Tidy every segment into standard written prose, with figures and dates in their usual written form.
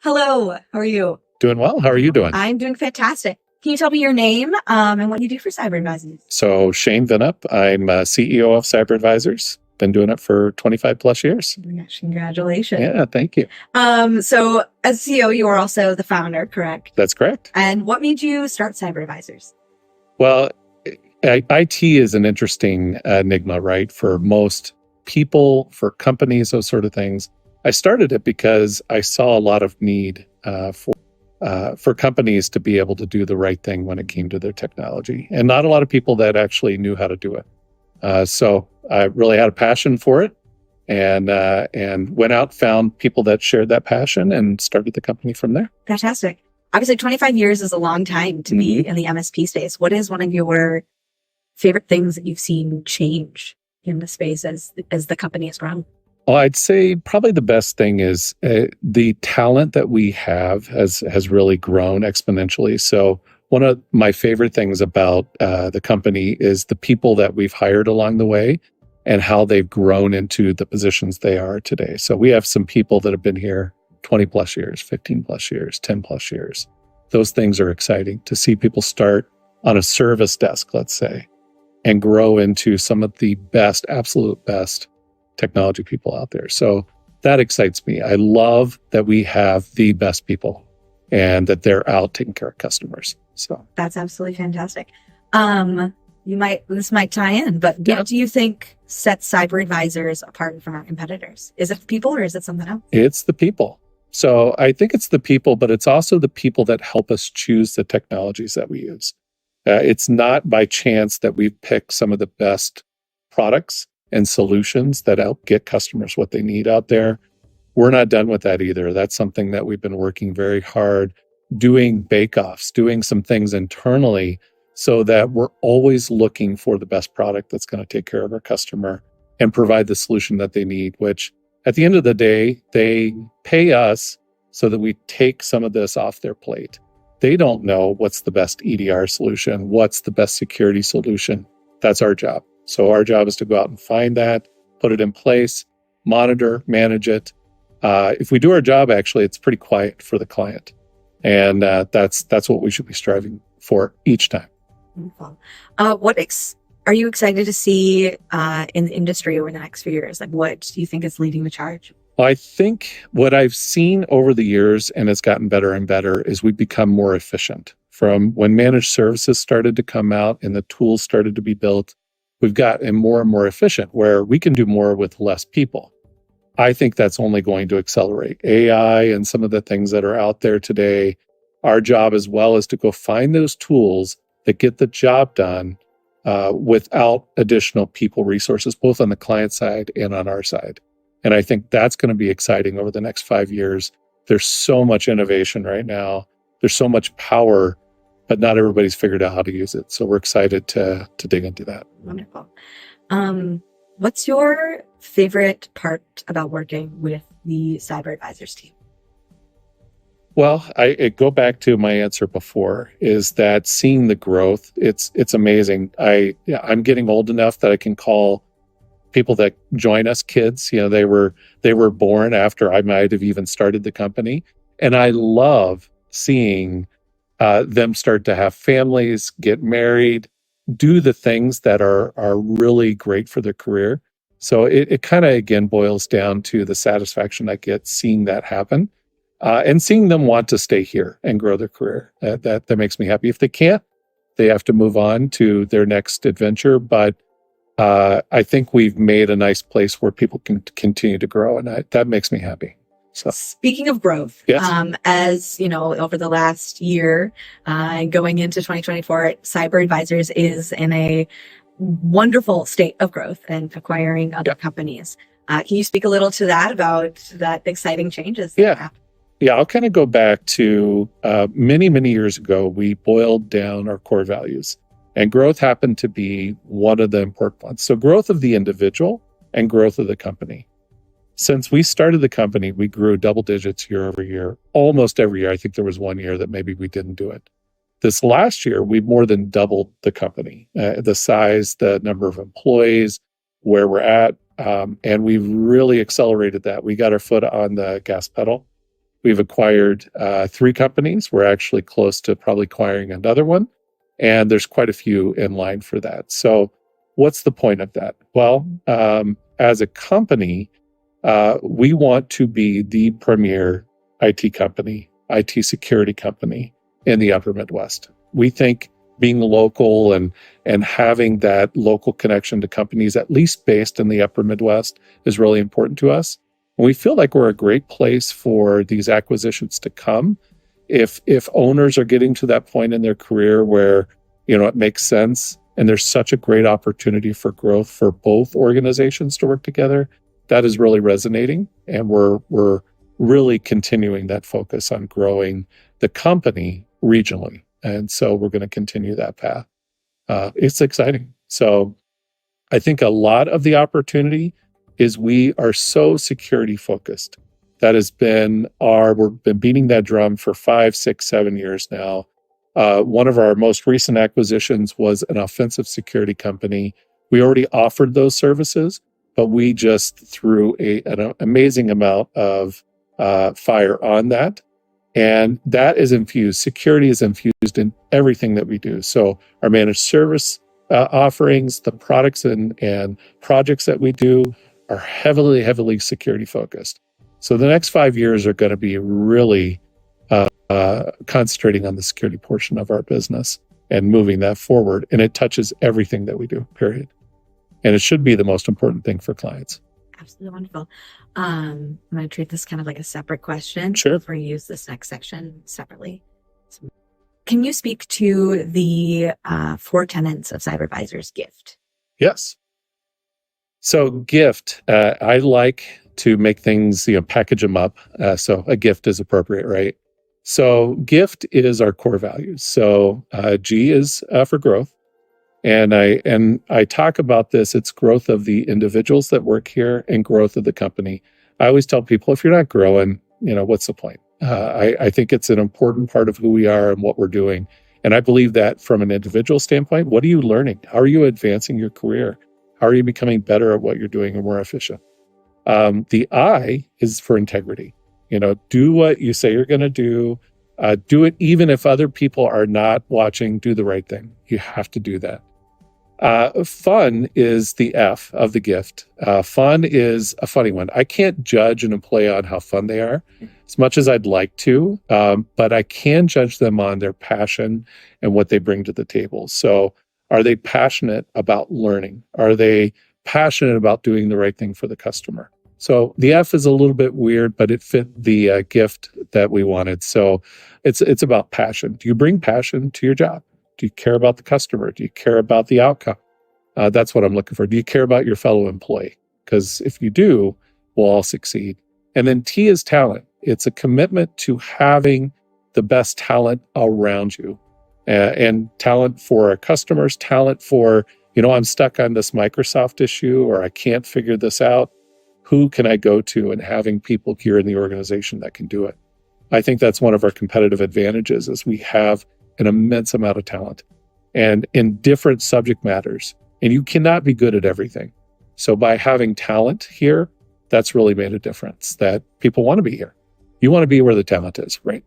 Hello, how are you? Doing well. How are you doing? I'm doing fantastic. Can you tell me your name and what you do for cyber advisors? So Shane Vinup, I'm CEO of Cyber Advisors. Been doing it for 25 plus years. Oh my gosh, congratulations. Yeah, thank you. So as CEO, you are also the founder, correct? That's correct. And what made you start Cyber Advisors? Well, IT is an interesting enigma, right? For most people, for companies, those sort of things. I started it because I saw a lot of need for companies to be able to do the right thing when it came to their technology, and not a lot of people that actually knew how to do it. So I really had a passion for it, and went out, found people that shared that passion, and started the company from there. Fantastic. Obviously, 25 years is a long time to be in the MSP space. What is one of your favorite things that you've seen change in the space as the company has grown? Well, I'd say probably the best thing is the talent that we have has really grown exponentially. So one of my favorite things about the company is the people that we've hired along the way and how they've grown into the positions they are today. So we have some people that have been here 20 plus years, 15 plus years, 10 plus years. Those things are exciting to see people start on a service desk, let's say, and grow into some of the best, absolute best technology people out there. So that excites me. I love that we have the best people and that they're out taking care of customers. So that's absolutely fantastic. This might tie in, but what do you think sets Cyber Advisors apart from our competitors? Is it people or is it something else? It's the people. So I think it's the people, but it's also the people that help us choose the technologies that we use. It's not by chance that we've picked some of the best products and solutions that help get customers what they need out there. We're not done with that either. That's something that we've been working very hard, doing bake-offs, doing some things internally so that we're always looking for the best product that's going to take care of our customer and provide the solution that they need, which at the end of the day, they pay us so that we take some of this off their plate. They don't know what's the best EDR solution, what's the best security solution. That's our job. So our job is to go out and find that, put it in place, monitor, manage it. If we do our job, actually, it's pretty quiet for the client. And that's what we should be striving for each time. Wonderful. Are you excited to see in the industry over the next few years? Like, what do you think is leading the charge? Well, I think what I've seen over the years, and it's gotten better and better, is we've become more efficient. From when managed services started to come out and the tools started to be built, we've gotten more and more efficient where we can do more with less people. I think that's only going to accelerate AI and some of the things that are out there today. Our job as well is to go find those tools that get the job done without additional people resources, both on the client side and on our side. And I think that's going to be exciting over the next 5 years. There's so much innovation right now. There's so much power, but not everybody's figured out how to use it. So we're excited to dig into that. Wonderful. What's your favorite part about working with the Cyber Advisors team? Well, I go back to my answer before, is that seeing the growth, it's amazing. I'm getting old enough that I can call people that join us kids. You know, they were born after I might have even started the company. And I love seeing them start to have families, get married, do the things that are really great for their career. So it kind of, again, boils down to the satisfaction I get seeing that happen and seeing them want to stay here and grow their career. That makes me happy. If they can't, they have to move on to their next adventure. But I think we've made a nice place where people can continue to grow, and that makes me happy. So, speaking of growth, yes. As you know, over the last year, going into 2024, Cyber Advisors is in a wonderful state of growth and acquiring other companies. Can you speak a little to that, about that exciting changes? Yeah, I'll kind of go back to many, many years ago. We boiled down our core values, and growth happened to be one of the important ones. So growth of the individual and growth of the company. Since we started the company, we grew double digits year over year, almost every year. I think there was 1 year that maybe we didn't do it. This last year, we've more than doubled the company, the size, the number of employees, where we're at. And we've really accelerated that. We got our foot on the gas pedal We've acquired 3 companies. We're actually close to probably acquiring another one. And there's quite a few in line for that. So what's the point of that? Well, as a company, we want to be the premier IT company, IT security company in the Upper Midwest. We think being local and having that local connection to companies, at least based in the Upper Midwest, is really important to us. And we feel like we're a great place for these acquisitions to come. If owners are getting to that point in their career where, it makes sense and there's such a great opportunity for growth for both organizations to work together, that is really resonating. And we're really continuing that focus on growing the company regionally. And so we're going to continue that path. It's exciting. So I think a lot of the opportunity is we are so security focused. That has been we've been beating that drum for 5, 6, 7 years now. One of our most recent acquisitions was an offensive security company. We already offered those services, but we just threw an amazing amount of fire on that. And that is infused. Security is infused in everything that we do. So our managed service offerings, the products and projects that we do are heavily, heavily security focused. So the next 5 years are going to be really concentrating on the security portion of our business and moving that forward. And it touches everything that we do, period. And it should be the most important thing for clients. Absolutely wonderful. I'm going to treat this kind of like a separate question. Sure. Before you use this next section separately. Can you speak to the 4 tenets of CyberVisor's gift? Yes. So gift, I like to make things, package them up. So a gift is appropriate, right? So gift is our core values. So G is for growth. And I talk about this, it's growth of the individuals that work here and growth of the company. I always tell people, if you're not growing, what's the point? I think it's an important part of who we are and what we're doing. And I believe that from an individual standpoint, what are you learning? How are you advancing your career? How are you becoming better at what you're doing and more efficient? The I is for integrity. Do what you say you're going to do. Do it even if other people are not watching. Do the right thing. You have to do that. Fun is the F of the gift. Fun is a funny one. I can't judge an employee on how fun they are as much as I'd like to, but I can judge them on their passion and what they bring to the table. So are they passionate about learning? Are they passionate about doing the right thing for the customer? So the F is a little bit weird, but it fit the gift that we wanted. So it's about passion. Do you bring passion to your job? Do you care about the customer? Do you care about the outcome? That's what I'm looking for. Do you care about your fellow employee? Because if you do, we'll all succeed. And then T is talent. It's a commitment to having the best talent around you. And talent for our customers, talent for, I'm stuck on this Microsoft issue or I can't figure this out. Who can I go to? And having people here in the organization that can do it. I think that's one of our competitive advantages is we have an immense amount of talent and in different subject matters. And you cannot be good at everything. So by having talent here, that's really made a difference that people want to be here. You want to be where the talent is, right?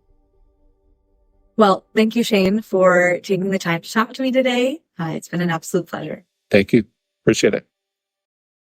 Well, thank you, Shane, for taking the time to talk to me today. It's been an absolute pleasure. Thank you. Appreciate it.